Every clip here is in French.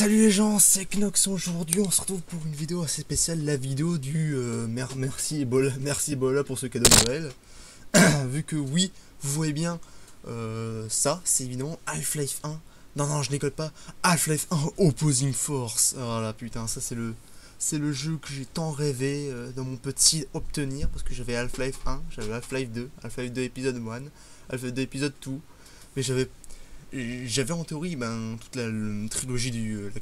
Salut les gens, c'est Knox. Aujourd'hui on se retrouve pour une vidéo assez spéciale, la vidéo du merci Ebola pour ce cadeau de Noël. Vu que oui, vous voyez bien, ça c'est évidemment Half-Life 1. Non, je déconne pas, Half-Life 1 Opposing Force. Oh là putain, ça c'est le jeu que j'ai tant rêvé dans mon petit obtenir, parce que j'avais Half-Life 1, j'avais Half-Life 2 épisode 1, Half-Life 2 épisode 2, mais j'avais en théorie toute la trilogie la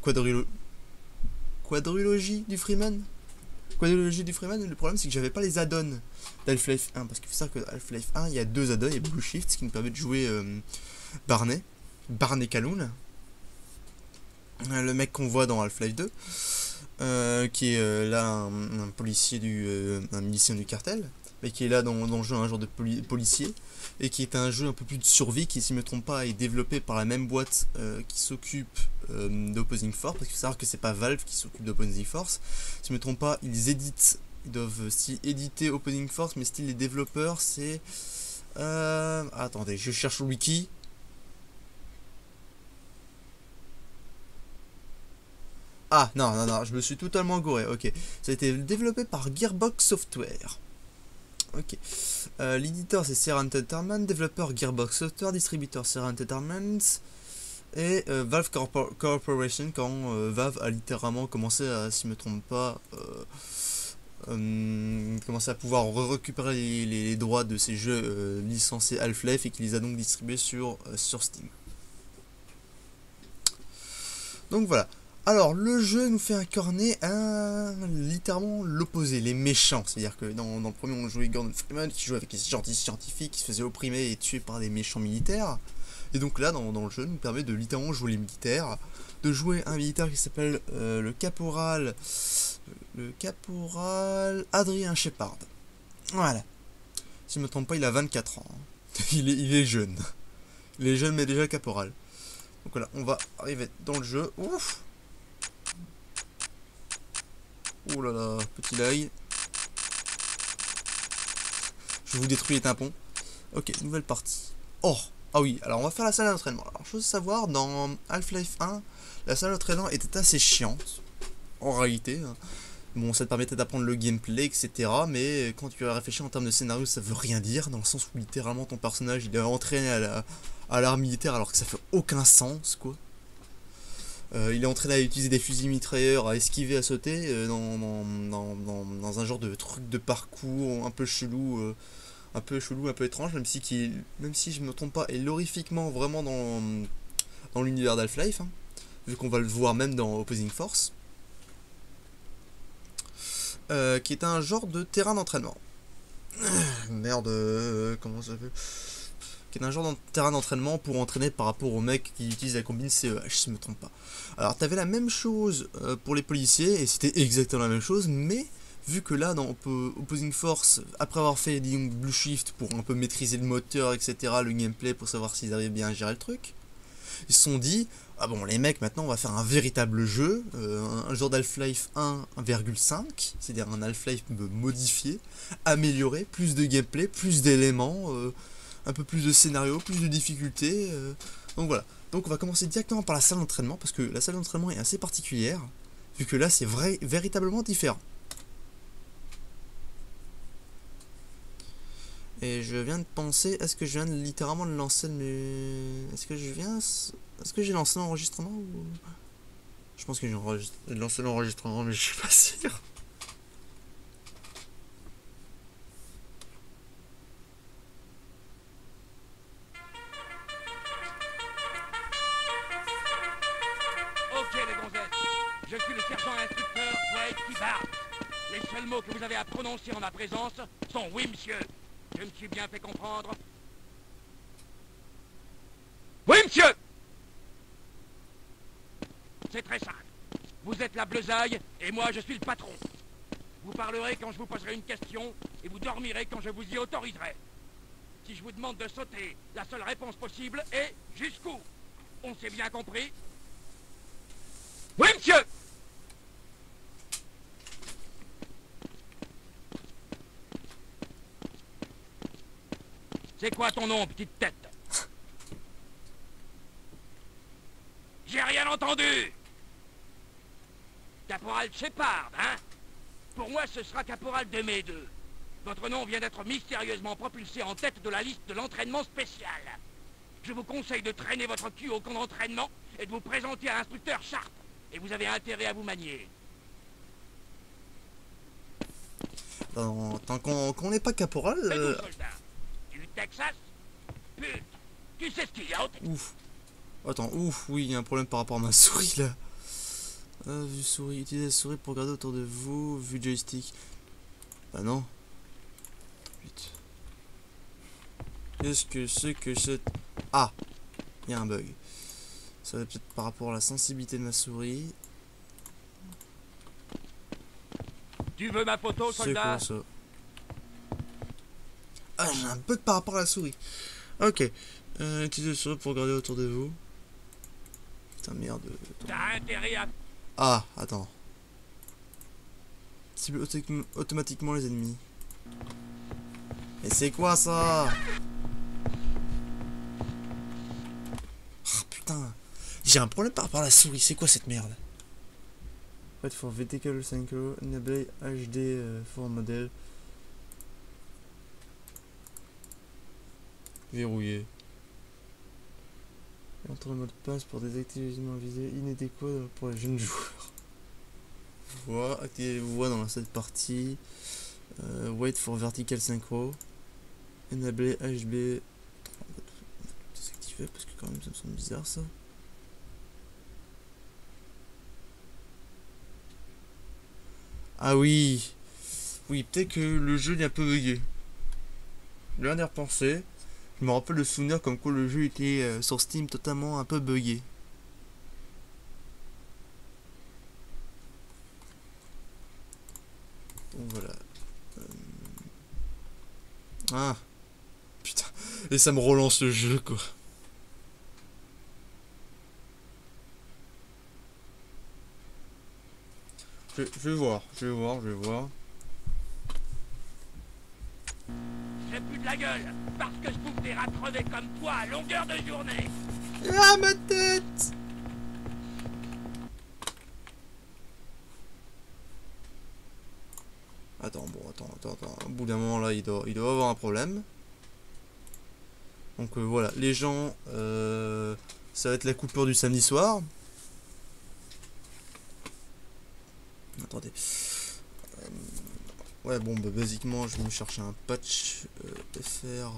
quadrilogie du Freeman. Quadrilogie du Freeman, le problème c'est que j'avais pas les add-ons d'Half-Life 1, parce qu'il faut savoir que Half-Life 1, il y a deux add-ons, il y a Blue Shift, ce qui nous permet de jouer Barney Calhoun, le mec qu'on voit dans Half-Life 2, qui est là un policier un milicien du cartel, mais qui est là dans le jeu un genre de policier, et qui est un jeu un peu plus de survie, qui, si je me trompe pas, est développé par la même boîte qui s'occupe d'Opposing Force, parce qu'il faut savoir que c'est pas Valve qui s'occupe d'Opposing Force. Si je me trompe pas, ils doivent aussi éditer Opposing Force, mais style les développeurs, c'est... attendez, je cherche le wiki. Ah, non, je me suis totalement gouré, ok. Ça a été développé par Gearbox Software. Ok. L'éditeur c'est Serra Entertainment, développeur Gearbox Software, distributeur Serra Entertainment et Valve Corporation, quand Valve a littéralement commencé à, si je me trompe pas, commencé à pouvoir récupérer les droits de ces jeux licenciés Half-Life, et qui les a donc distribués sur Steam. Donc voilà. Alors, le jeu nous fait incarner littéralement l'opposé, les méchants. C'est-à-dire que dans le premier, on jouait Gordon Freeman, qui jouait avec les gentils scientifiques, qui se faisait opprimer et tuer par des méchants militaires. Et donc là, dans le jeu, nous permet de littéralement jouer les militaires, de jouer un militaire qui s'appelle le caporal Adrien Shepard. Voilà. Si je ne me trompe pas, il a 24 ans. Il est jeune. Il est jeune, mais déjà caporal. Donc voilà, on va arriver dans le jeu. Ouf! Oh là là, petit lag. Je vous détruis les tympans. Ok, nouvelle partie. Oh! Ah oui, alors on va faire la salle d'entraînement. Alors, chose à savoir, dans Half-Life 1, la salle d'entraînement était assez chiante. En réalité. Bon, ça te permettait d'apprendre le gameplay, etc. Mais quand tu réfléchis en termes de scénario, ça veut rien dire. Dans le sens où littéralement ton personnage il est entraîné à l'art militaire, alors que ça fait aucun sens, quoi. Il est entraîné à utiliser des fusils mitrailleurs, à esquiver, à sauter, dans un genre de truc de parcours un peu chelou, un peu étrange, même si je me trompe pas, est lorifiquement vraiment dans l'univers d'Half-Life, hein, vu qu'on va le voir même dans Opposing Force, qui est un genre de terrain d'entraînement. Merde, comment ça s'appelle, qui est un genre de terrain d'entraînement pour entraîner par rapport aux mecs qui utilisent la combine CEH, si je me trompe pas. Alors t'avais la même chose pour les policiers, et c'était exactement la même chose, mais vu que là dans Opposing Force, après avoir fait disons, Blue Shift pour un peu maîtriser le moteur, etc., le gameplay, pour savoir s'ils arrivent bien à gérer le truc, ils se sont dit, ah bon les mecs, maintenant on va faire un véritable jeu, un genre d'Half-Life 1,5, c'est-à-dire un Half-Life modifié, amélioré, plus de gameplay, plus d'éléments, un peu plus de scénario, plus de difficultés. Donc voilà. Donc on va commencer directement par la salle d'entraînement, parce que la salle d'entraînement est assez particulière, vu que là c'est véritablement différent. Et je viens de penser, est-ce que je viens de littéralement de lancer Est-ce que j'ai lancé l'enregistrement ou... Je pense que j'ai lancé l'enregistrement, mais je suis pas sûr. Ok les gonzesses, je suis le sergent instructeur Wade Kibart. Les seuls mots que vous avez à prononcer en ma présence sont oui monsieur. Je me suis bien fait comprendre. Oui monsieur. C'est très simple. Vous êtes la bleusaille et moi je suis le patron. Vous parlerez quand je vous poserai une question et vous dormirez quand je vous y autoriserai. Si je vous demande de sauter, la seule réponse possible est jusqu'où? On s'est bien compris? Oui, monsieur! C'est quoi ton nom, petite tête? J'ai rien entendu! Caporal Shepard, hein? Pour moi, ce sera caporal de mes deux. Votre nom vient d'être mystérieusement propulsé en tête de la liste de l'entraînement spécial. Je vous conseille de traîner votre cul au camp d'entraînement et de vous présenter à l'instructeur Sharp. Et vous avez intérêt à vous manier. Tant qu'on n'est pas caporal... C'est tout, soldat. Du Texas? Pute, tu sais ce qu'il y a au... Ouf. Attends, ouf, oui, il y a un problème par rapport à ma souris, là. Vue souris, utilisez la souris pour regarder autour de vous, vue joystick. Bah non. Putain. Qu'est-ce que c'est que cette... Ah, il y a un bug. Ça va peut-être par rapport à la sensibilité de ma souris. Tu veux ma photo, C'est soldat? quoi ça? Ah, j'ai un bug par rapport à la souris. Ok. Utilisez la souris pour regarder autour de vous. Putain, merde. T'as intérêt à... Ah, attends. Cible automatiquement les ennemis. Mais c'est quoi ça? Oh, putain. J'ai un problème par rapport à la souris. C'est quoi cette merde? Wait for vertical synchro, enable HD for model. Verrouillé. Entre le mot de passe pour désactiver les visées inadéquats pour les jeunes joueurs. Voix, activer les voix dans cette partie. Wait for vertical synchro. Enable HB. Désactiver parce que quand même ça me semble bizarre ça. Ah oui. Oui, peut-être que le jeu est un peu bugué. Je viens d'y repenser. Je me rappelle le souvenir comme quoi le jeu était sur Steam totalement un peu bugué. Donc voilà. Ah. Putain. Et ça me relance le jeu quoi. Je vais voir. J'ai plus de la gueule, parce que je bouffe des rats crevés comme toi à longueur de journée. Ah, ma tête! Attends. Au bout d'un moment là, il doit avoir un problème. Donc voilà, les gens, ça va être la coupure du samedi soir. Attendez. Ouais, bon, bah, basiquement, je vais me chercher un patch FR.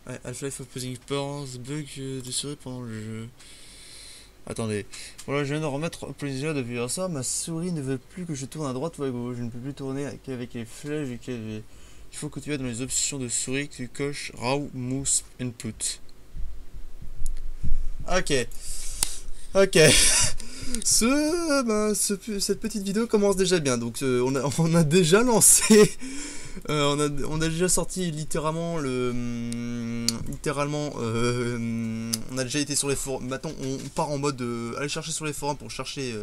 Ouais, Half-Life Opposing Powers, bug de souris pendant le jeu. Attendez, voilà, je viens de remettre Opposing depuis ça. Ma souris ne veut plus que je tourne à droite ou à gauche. Je ne peux plus tourner qu'avec les flèches et qu'avec... Il faut que tu ailles dans les options de souris que tu coches Raw Mouse Input. Ok. Cette petite vidéo commence déjà bien. Donc on a déjà lancé... on a déjà sorti littéralement on a déjà été sur les forums. Maintenant on part en mode aller chercher sur les forums pour chercher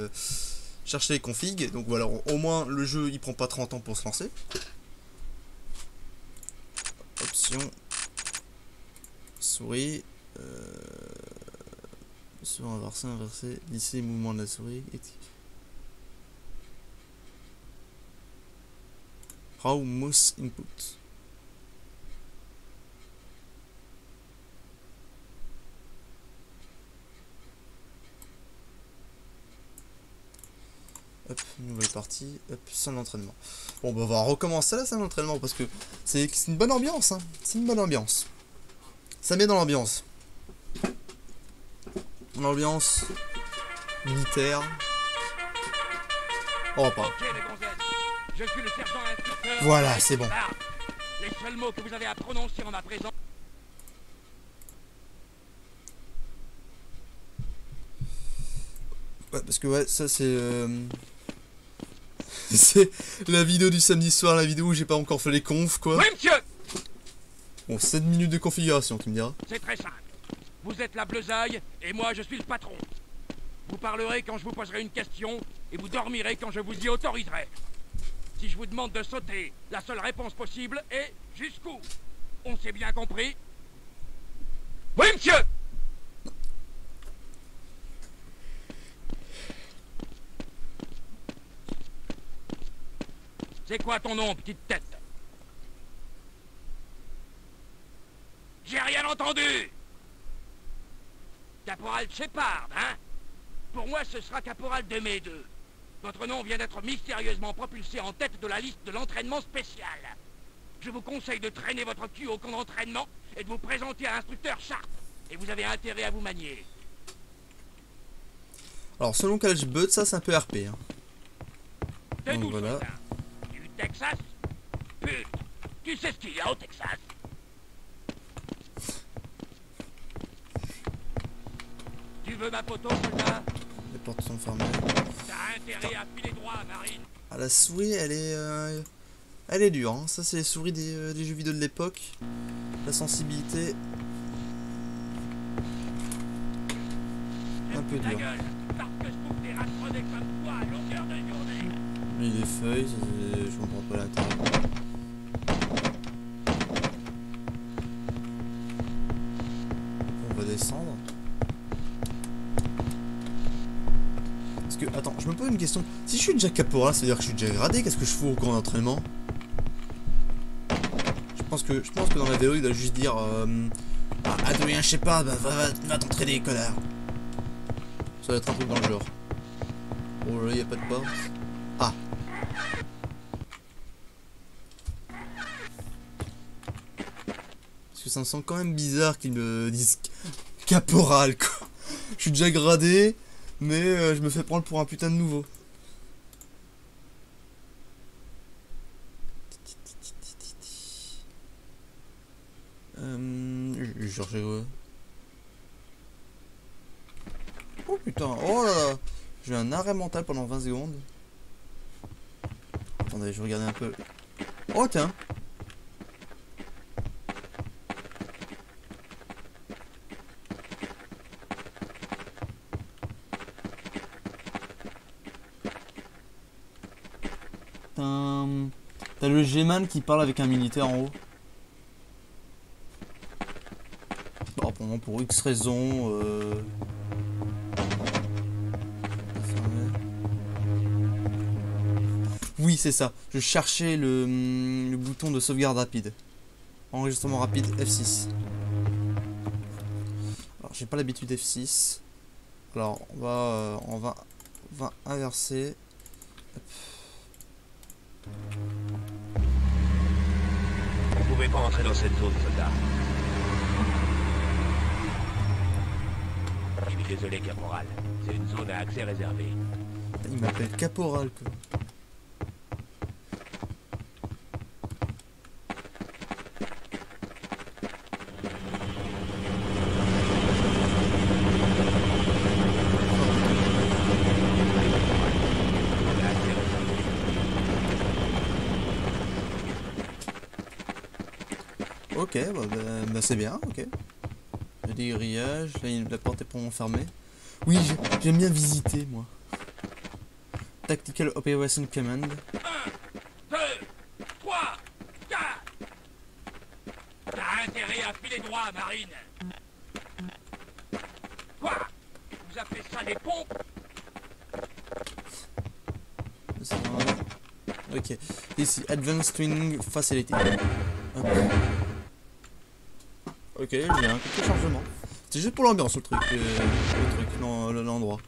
les configs. Donc voilà, au moins le jeu il prend pas 30 ans pour se lancer. Option souris sur inversé, lisser les mouvements de la souris. Raw Mouse Input. Hop, nouvelle partie. Hop, salle d'entraînement. Bon, bah, on va recommencer la salle d'entraînement parce que c'est une bonne ambiance. Hein. C'est une bonne ambiance. Ça met dans l'ambiance. L'ambiance militaire. On va pas. Ok, les gonzesses. Je suis le sergent instructeur. Voilà, c'est bon. Les seuls mots que vous avez à prononcer en ma présence. Ouais, parce que ouais, ça c'est C'est la vidéo du samedi soir, la vidéo où j'ai pas encore fait les confs, quoi. Oui, monsieur! Bon, 7 minutes de configuration, tu me diras. C'est très simple. Vous êtes la bleusaille, et moi je suis le patron. Vous parlerez quand je vous poserai une question, et vous dormirez quand je vous y autoriserai. Si je vous demande de sauter, la seule réponse possible est jusqu'où? On s'est bien compris? Oui, monsieur! C'est quoi ton nom, petite tête? J'ai rien entendu! Caporal Shepard, hein? Pour moi, ce sera Caporal de mes deux. Votre nom vient d'être mystérieusement propulsé en tête de la liste de l'entraînement spécial. Je vous conseille de traîner votre cul au camp d'entraînement et de vous présenter à l'instructeur Sharp. Et vous avez intérêt à vous manier. Alors, selon College Bud, ça c'est un peu RP. Hein. De Donc d'où, voilà. soldat? Du Texas? Pute, tu sais ce qu'il y a au Texas? Tu veux ma photo, soldat? Les portes sont fermées. T'as intérêt à filer droit, Marine. Ah, la souris, elle est dure. Hein. Ça, c'est les souris des jeux vidéo de l'époque. La sensibilité. Un peu Ta dur. gueule, parce que je trouve des raccordés comme toi à longueur de journée. Et les feuilles, je comprends pas l'intérêt. On va descendre. Parce que, attends, je me pose une question. Si je suis déjà caporal, ça veut dire que je suis déjà gradé. Qu'est-ce que je fous au camp d'entraînement? Je pense que dans la vidéo, il doit juste dire ah, Adrien Shepard, bah, va t'entraîner, connard. Ça va être un truc dans le genre. Oh là, y a pas de porte. Ah. Parce que ça me semble quand même bizarre qu'ils me disent caporal, quoi. Je suis déjà gradé, mais je me fais prendre pour un putain de nouveau. Genre j'ai... Oh putain, oh là là. J'ai eu un arrêt mental pendant 20 secondes. Attendez, je regardais un peu. Oh tiens. T'as le G-Man qui parle avec un militaire en haut. Bon, pour X raison. Oui, c'est ça. Je cherchais le bouton de sauvegarde rapide. Enregistrement rapide F6. Alors, j'ai pas l'habitude F6. Alors, on va inverser. Hop. Vous pouvez pas entrer dans cette zone, soldat. Je suis désolé, caporal. C'est une zone à accès réservé. Il m'appelle caporal, quoi. Ok, bah c'est bien, ok. Il y a des grillages, là la porte est pour fermée. Oui, j'aime bien visiter, moi. Tactical Operation Command. 1, 2, 3, 4. T'as intérêt à filer droit, Marine. Quoi? Vous appelez ça des pompes? Ok, ici, Advanced Twinning Facility. Hop. Ok, j'ai un petit chargement. C'est juste pour l'ambiance le truc, l'endroit.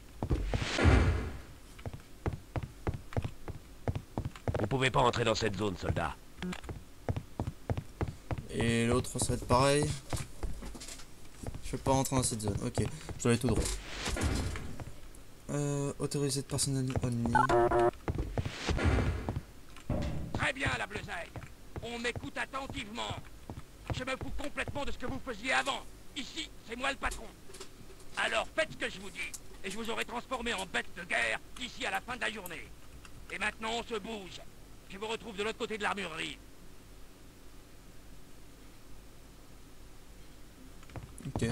Vous pouvez pas entrer dans cette zone, soldat. Et l'autre, ça va être pareil. Je peux pas rentrer dans cette zone. Ok, je dois aller tout droit. Autorisé de personnel only. Très bien, la bleusaille. On m'écoute attentivement. Je me fous complètement de ce que vous faisiez avant. Ici, c'est moi le patron. Alors faites ce que je vous dis, et je vous aurai transformé en bête de guerre d'ici à la fin de la journée. Et maintenant, on se bouge. Je vous retrouve de l'autre côté de l'armurerie. Ok.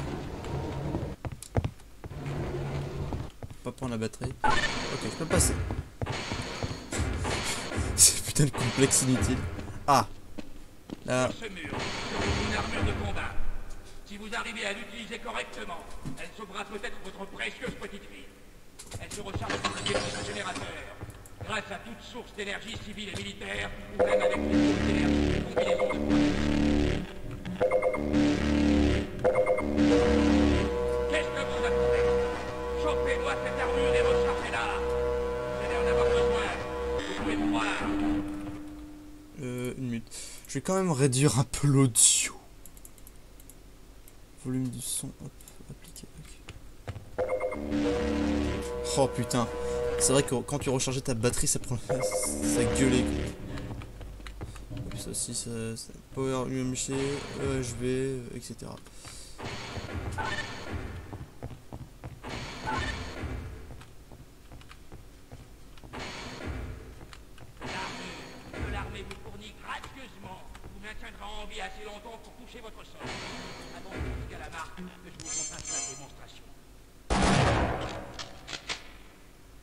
Pas prendre la batterie. Ok, je peux passer. C'est putain de complexe inutile. Ah. Là. Sur ce mur, une armure de combat. Si vous arrivez à l'utiliser correctement, elle sauvera peut-être votre précieuse petite vie. Elle se recharge par un générateur. Grâce à toute source d'énergie civile et militaire, ou même avec les nucléaires, les combinaisons de Qu'est-ce que vous attendez? Chopez-moi cette armure et rechargez-la. Vous allez en avoir besoin. Vous pouvez me croire. Une minute. Je vais quand même réduire un peu l'audio. Volume du son, hop, appliqué. Okay. Oh putain. C'est vrai que quand tu rechargeais ta batterie, ça prend ça gueulait. Et puis ça aussi, ça power UMC, EHV, etc. L'armée vous fournit gracieusement. Vous maintiendra en vie assez longtemps pour toucher votre sol. Avancez jusqu'à la marque que je vous montre la démonstration.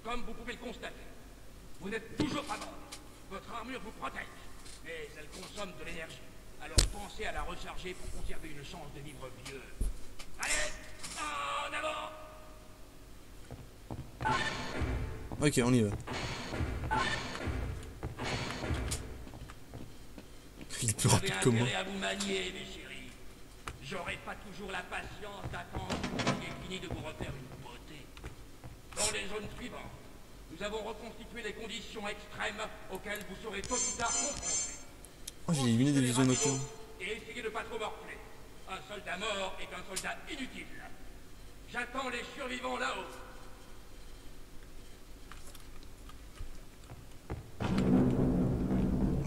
Comme vous pouvez le constater, vous n'êtes toujours pas mort. Votre armure vous protège, mais elle consomme de l'énergie. Alors pensez à la recharger pour conserver une chance de vivre vieux. Allez, en avant! Ok, on y va. Il est plus rapide que moi. À vous manier, mes chéris. J'aurai pas toujours la patience d'attendre que vous ayez fini de vous refaire une beauté. Dans les zones suivantes, nous avons reconstitué les conditions extrêmes auxquelles vous serez tôt ou tard confrontés. Oh, j'ai éliminé des visions nocturnes. Et essayez de pas trop morfler. Un soldat mort est un soldat inutile. J'attends les survivants là-haut.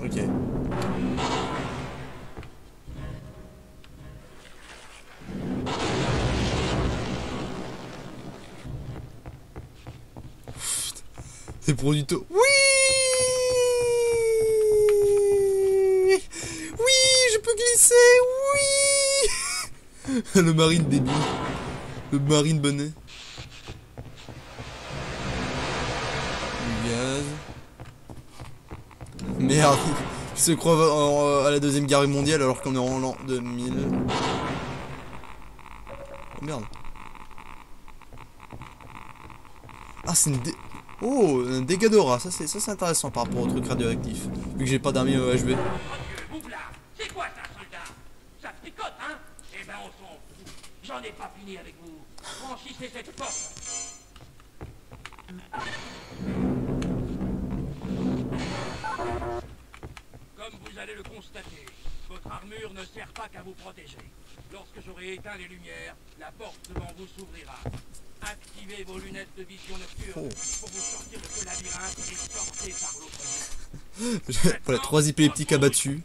Ok. C'est pour du tout. Oui, oui, je peux glisser. Oui. Le marine débile. Le marine bonnet. Du gaz. Merde. Il se croit à la deuxième guerre mondiale alors qu'on est en l'an 2000. Oh merde. Ah, c'est une Oh, un dégât d'aura, ça c'est intéressant par rapport au truc radioactif. Vu que j'ai pas d'armée EHV. C'est quoi ça, soldat? Ça tricote, hein? Eh ben on s'en fout. J'en ai pas fini avec vous. Franchissez cette porte. Comme vous allez le constater, votre armure ne sert pas qu'à vous protéger. Lorsque j'aurai éteint les lumières, la porte devant vous s'ouvrira. Activez vos lunettes de vision nocturne pour vous sortir de ce labyrinthe et sortez par l'autre bout. Voilà, 3 épileptiques abattus.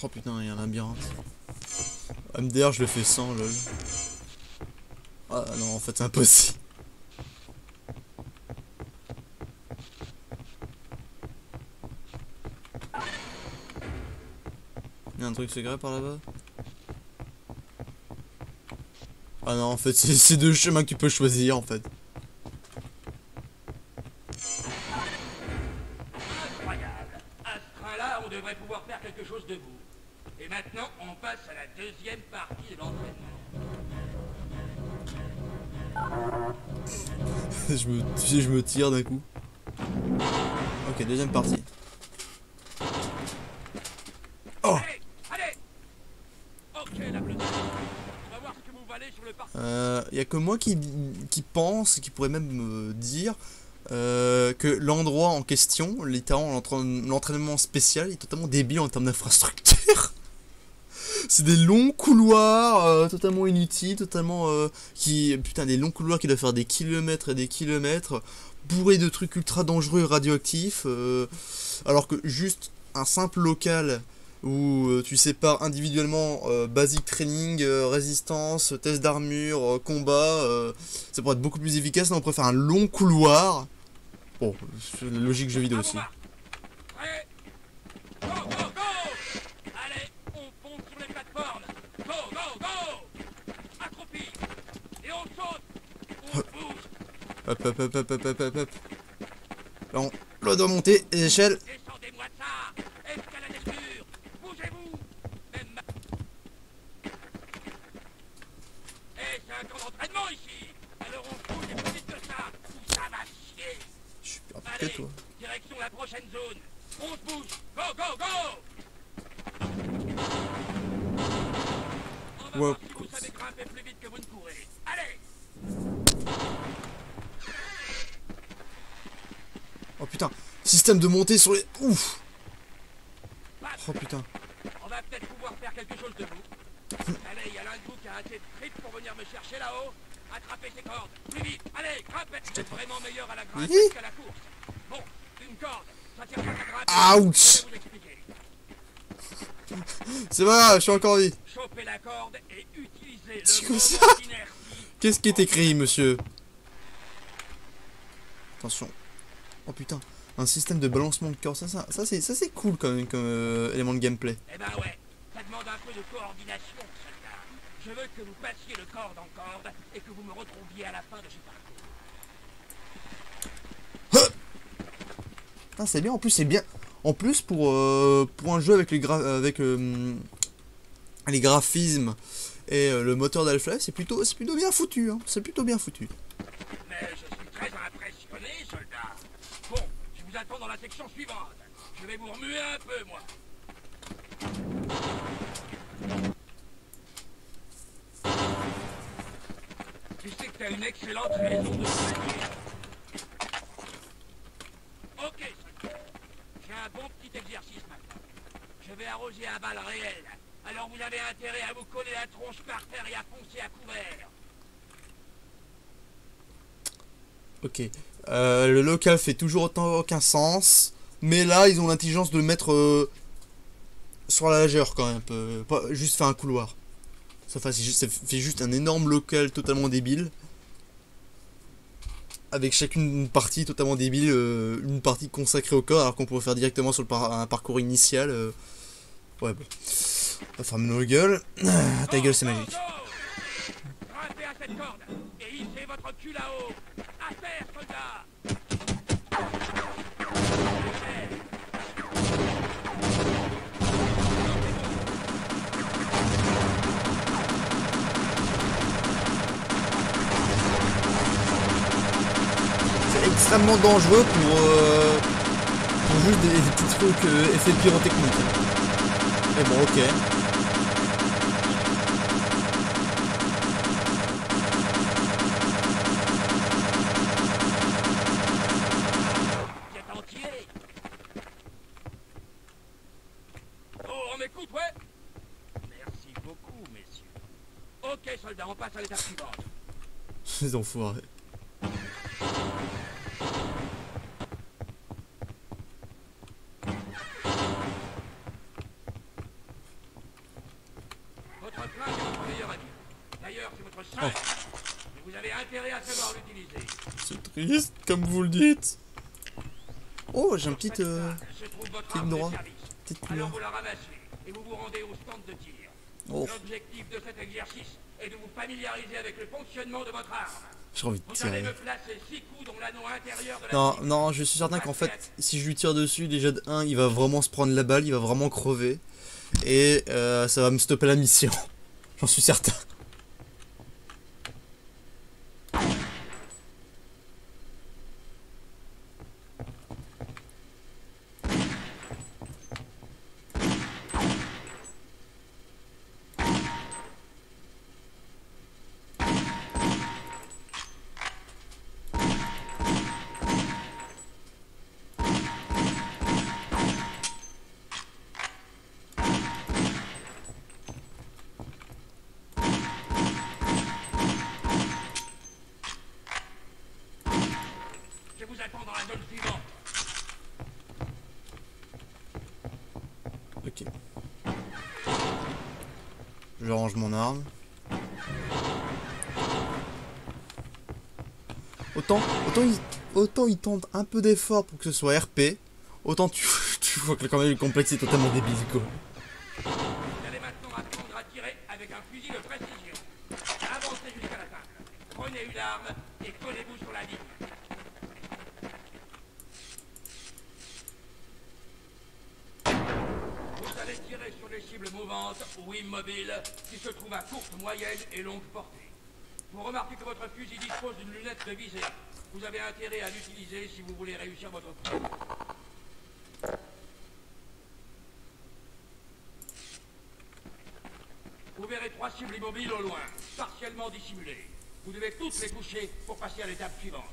Oh putain, il y a un labyrinthe. MDR, je le fais sans, lol. Ah non, en fait, c'est impossible. Il y a un truc secret par là-bas. Ah non, en fait, c'est 2 chemins que tu peux choisir, en fait. Incroyable. À ce train-là, on devrait pouvoir faire quelque chose de vous. Et maintenant, on passe à la deuxième partie de l'entraînement. je me tire d'un coup. Ok, deuxième partie. Oh! Allez! Ok, la bleue. On va voir ce que vous valez sur le parcours. Y a que moi qui pense, qui pourrait même me dire que l'endroit en question, littéralement l'entraînement spécial, est totalement débile en termes d'infrastructure. C'est des longs couloirs totalement inutiles, totalement putain, des longs couloirs qui doivent faire des kilomètres et des kilomètres, bourrés de trucs ultra dangereux et radioactifs, alors que juste un simple local où tu sépares individuellement basic training, résistance, test d'armure, combat. Ça pourrait être beaucoup plus efficace. Là, on préfère un long couloir. Bon, c'est la logique jeu vidéo aussi. Prêt? Go, go, go! Allez, on fonce sur les plateformes. Go, go, go! Accroupi. Et on saute. On bouge. Hop, hop, hop, hop, hop, hop, hop, hop. Là, on doit monter les échelles. Descendez-moi de ça. Escaladez le mur. Bougez-vous. Même ma... Eh, c'est un camp d'entraînement ici. Alors on bouge et plus vite que ça. Ou ça va chier. Je suis plus rapide Allez, que toi. direction la prochaine zone. On se bouge. Go, go, go! On va voir si vous savez grimper plus vite que vous ne courez. Allez! Oh putain, système de montée sur les... Ouf. Oh putain. On va peut-être pouvoir faire quelque chose de vous. Allez, il y a l'un de vous qui a assez de trip pour venir me chercher là-haut. Attrapez ces cordes. Plus vite. Allez, grimpez. Vous êtes vraiment meilleur à la grimpe qu'à la course. Bon, une corde. Ça tire pas à grimper. Ouch. Je vais vous expliquer. C'est pas grave, je suis encore en vie. Chopez la corde et utilisez C'est le quoi moment ça? d'inertie. Qu'est-ce qui est écrit, monsieur? Attention. Oh putain. Un système de balancement de corps. Ça c'est cool quand même comme élément de gameplay. Eh ben ouais, ça demande un peu de coordination, soldat. Je veux que vous passiez de corde en corde et que vous me retrouviez à la fin de ce parcours. Ah, c'est bien. En plus, c'est bien. En plus, pour un jeu avec les graphismes et le moteur d'Half-Life, c'est plutôt bien foutu. Hein. C'est plutôt bien foutu. Mais je suis très impressionné, soldat. Bon, je vous attends dans la section suivante. Je vais vous remuer un peu, moi. Tu sais que t'as une excellente raison de se manier. Ok, soldat. J'ai un bon petit exercice maintenant. Je vais arroser à balles réelles. Alors vous avez intérêt à vous coller la tronche par terre et à foncer à couvert. Ok. Le local fait toujours aucun sens. Mais là, ils ont l'intelligence de le mettre sur la largeur quand même. Pas juste faire un couloir. Ça fait juste un énorme local totalement débile. Avec chacune une partie totalement débile. Une partie consacrée au corps. Alors qu'on pourrait faire directement sur un parcours initial. Ouais, bon. On va fermer nos gueules. Ta gueule, c'est magique. Grimpez à cette corde et hissez votre cul là-haut. À terre, soldat. C'est extrêmement dangereux pour juste des petits trucs effets pyrotechniques. Mais bon, ok. Vous êtes entier. Oh, on m'écoute, ouais. Merci beaucoup, messieurs. Ok, soldat, on passe à l'étape suivante. Les enfoirés. Votre flingue est votre meilleur ami. D'ailleurs, c'est votre seul. Mais vous avez intérêt à savoir l'utiliser. C'est triste, comme vous le dites. Oh, j'ai un petit Se trouve votre petit arme de droit. service. Petite Alors couleur. vous la ramassez et vous vous rendez au stand de tir. Oh, L'objectif de cet exercice est de vous familiariser avec le fonctionnement de votre arme. j'ai envie de Vous allez tirer. me placer 6 coups dans l'anneau intérieur de la Non, cible. non, je suis certain qu'en fait, si je lui tire dessus, déjà de 1, il va vraiment se prendre la balle, il va vraiment crever. Et ça va me stopper la mission. J'en suis certain. Je range mon arme. Autant ils tentent un peu d'effort pour que ce soit RP, autant tu vois que quand même le complexe est totalement débile quoi. Vous allez maintenant apprendre à tirer avec un fusil de précision. Avancez jusqu'à la table. Prenez une arme et collez-vous sur la ligne. Vous allez tirer sur les cibles mouvantes ou immobiles qui se trouvent à courte, moyenne et longue portée. Vous remarquez que votre fusil dispose d'une lunette de visée. Vous avez intérêt à l'utiliser si vous voulez réussir votre coup. Vous verrez 3 cibles immobiles au loin, partiellement dissimulées. Vous devez toutes les toucher pour passer à l'étape suivante.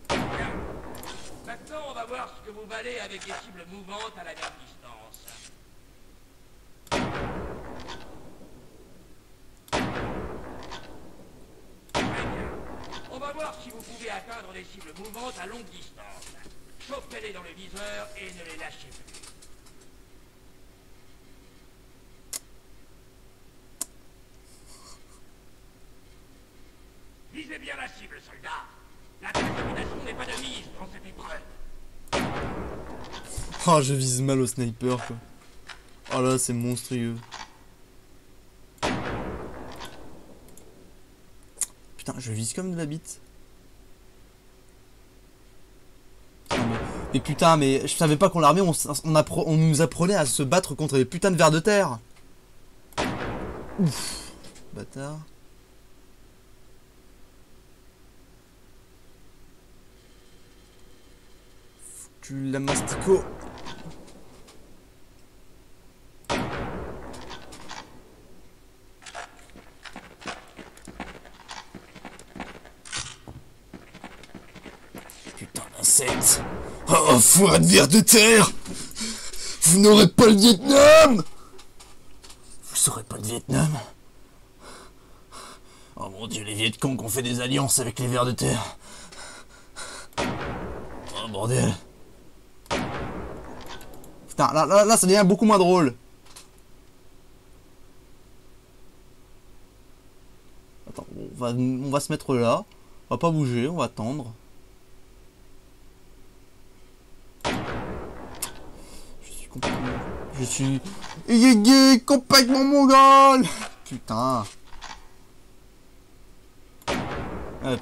Bien. Maintenant, on va voir ce que vous valez avec des cibles mouvantes à la même distance. Très bien. On va voir si vous pouvez atteindre des cibles mouvantes à longue distance. Chauffez-les dans le viseur et ne les lâchez plus. Visez bien la cible, soldat. La précipitation n'est pas de mise dans cette épreuve. Oh, je vise mal au sniper quoi. Oh là, c'est monstrueux. Putain, je vise comme de la bite. Mais putain, mais je savais pas qu'on l'armée, on nous apprenait à se battre contre les putains de vers de terre. Ouf, bâtard. Foutu la mastico. Putain d'insecte. Oh, fourré de vers de terre. Vous n'aurez pas le Vietnam. Vous saurez pas le Vietnam. Oh mon dieu, les Vietcong ont fait des alliances avec les vers de terre. Oh bordel. Putain, là, ça devient beaucoup moins drôle. Attends, on va se mettre là. On va pas bouger, on va attendre. Je suis complètement mongol. Putain. Hop.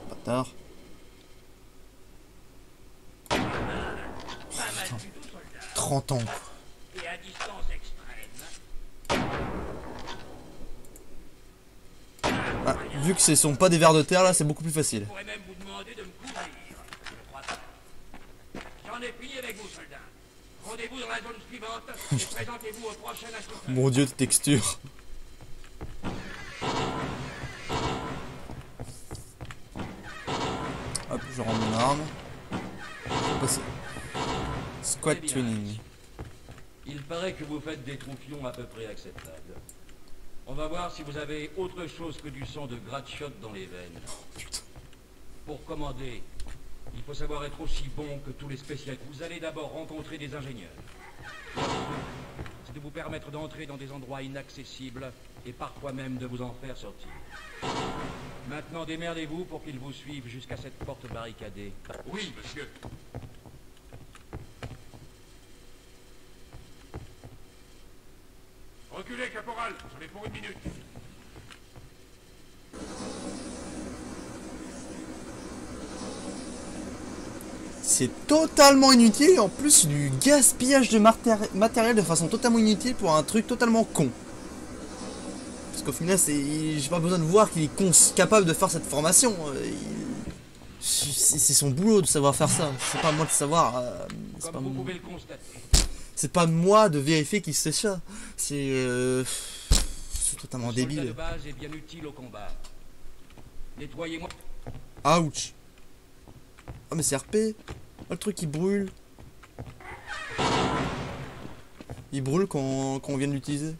Bâtard. 30 ans. Et à distance extrême. Ah, vu que ce sont pas des vers de terre là, c'est beaucoup plus facile. Je pourrais même vous demander de me couvrir. Je crois pas. J'en ai fini avec vous, soldats. Rendez-vous dans la zone suivante et présentez-vous au prochain instructeur. Mon dieu de texture. Hop, je rends mon arme. Passer. Squad training. Il paraît que vous faites des troufions à peu près acceptables. On va voir si vous avez autre chose que du sang de gratte-shot dans les veines. Putain. Pour commander, il faut savoir être aussi bon que tous les spécialistes. Vous allez d'abord rencontrer des ingénieurs. C'est de vous permettre d'entrer dans des endroits inaccessibles et parfois même de vous en faire sortir. Maintenant, démerdez-vous pour qu'ils vous suivent jusqu'à cette porte barricadée. Oui, monsieur. Reculez, caporal, j'en ai pour 1 minute. C'est totalement inutile et en plus du gaspillage de matériel de façon totalement inutile pour un truc totalement con. Parce qu'au final, j'ai pas besoin de voir qu'il est capable de faire cette formation. C'est son boulot de savoir faire ça. C'est pas à moi de savoir. Comme vous pouvez le constater. C'est pas moi de vérifier qu'il sait ça. C'est totalement débile. Le soldat de base est bien utile au combat. Nettoyez-moi. Ouch. Oh mais c'est RP. Oh, le truc il brûle. Il brûle quand on vient de l'utiliser.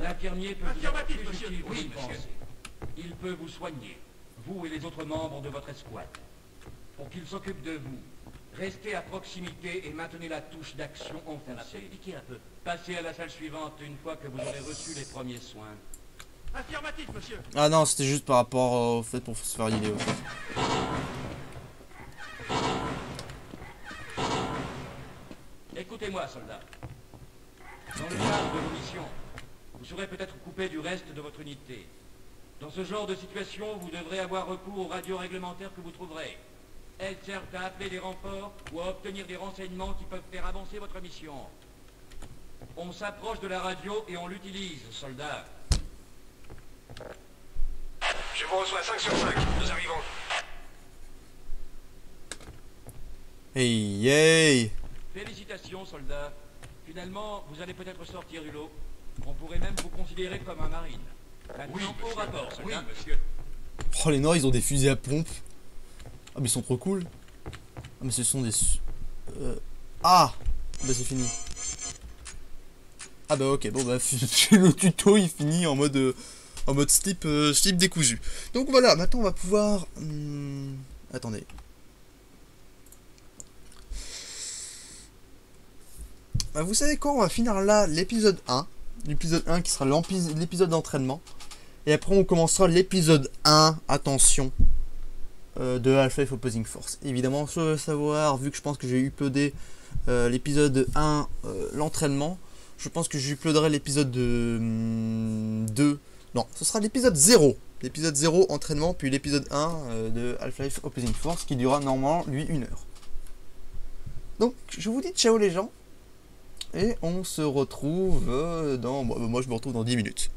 L'infirmier peut vous être Affirmatif, plus monsieur. utile que vous Oui, ne monsieur. pensez. Il peut vous soigner, vous et les autres membres de votre escouade. Pour qu'il s'occupe de vous, restez à proximité et maintenez la touche d'action enfoncée. Piquez un peu. Passez à la salle suivante une fois que vous aurez reçu les premiers soins. Affirmatif, monsieur. Ah non, c'était juste par rapport au fait pour se faire l'idée. Ouais. Écoutez-moi, soldat. Dans le cadre de vos missions, vous serez peut-être coupé du reste de votre unité. Dans ce genre de situation, vous devrez avoir recours aux radios réglementaires que vous trouverez. Elles servent à appeler des renforts ou à obtenir des renseignements qui peuvent faire avancer votre mission. On s'approche de la radio et on l'utilise, soldat. Je vous reçois 5 sur 5. Nous arrivons. Hey, hey. Félicitations, soldat. Finalement, vous allez peut-être sortir du lot. On pourrait même vous considérer comme un marine. Maintenant, au rapport, soldat. Oui, monsieur. Oh, les Noirs, ils ont des fusils à pompe. Ah, mais ils sont trop cool. Ah, mais ce sont des... Ah, bah c'est fini. Ah bah ok, bon bah le tuto il finit en mode slip, slip décousu. Donc voilà, maintenant on va pouvoir... attendez. Bah, vous savez quoi, on va finir là l'épisode 1. L'épisode 1 qui sera l'épisode d'entraînement. Et après on commencera l'épisode 1, attention, de Half-Life Opposing Force. Évidemment, je veux savoir, vu que je pense que j'ai uploadé l'épisode 1, l'entraînement, je pense que j'uploaderai l'épisode 2. Non, ce sera l'épisode 0. L'épisode 0, entraînement, puis l'épisode 1 de Half-Life Opposing Force, qui durera normalement, lui, 1 heure. Donc, je vous dis ciao les gens. Et on se retrouve dans... moi, je me retrouve dans 10 minutes.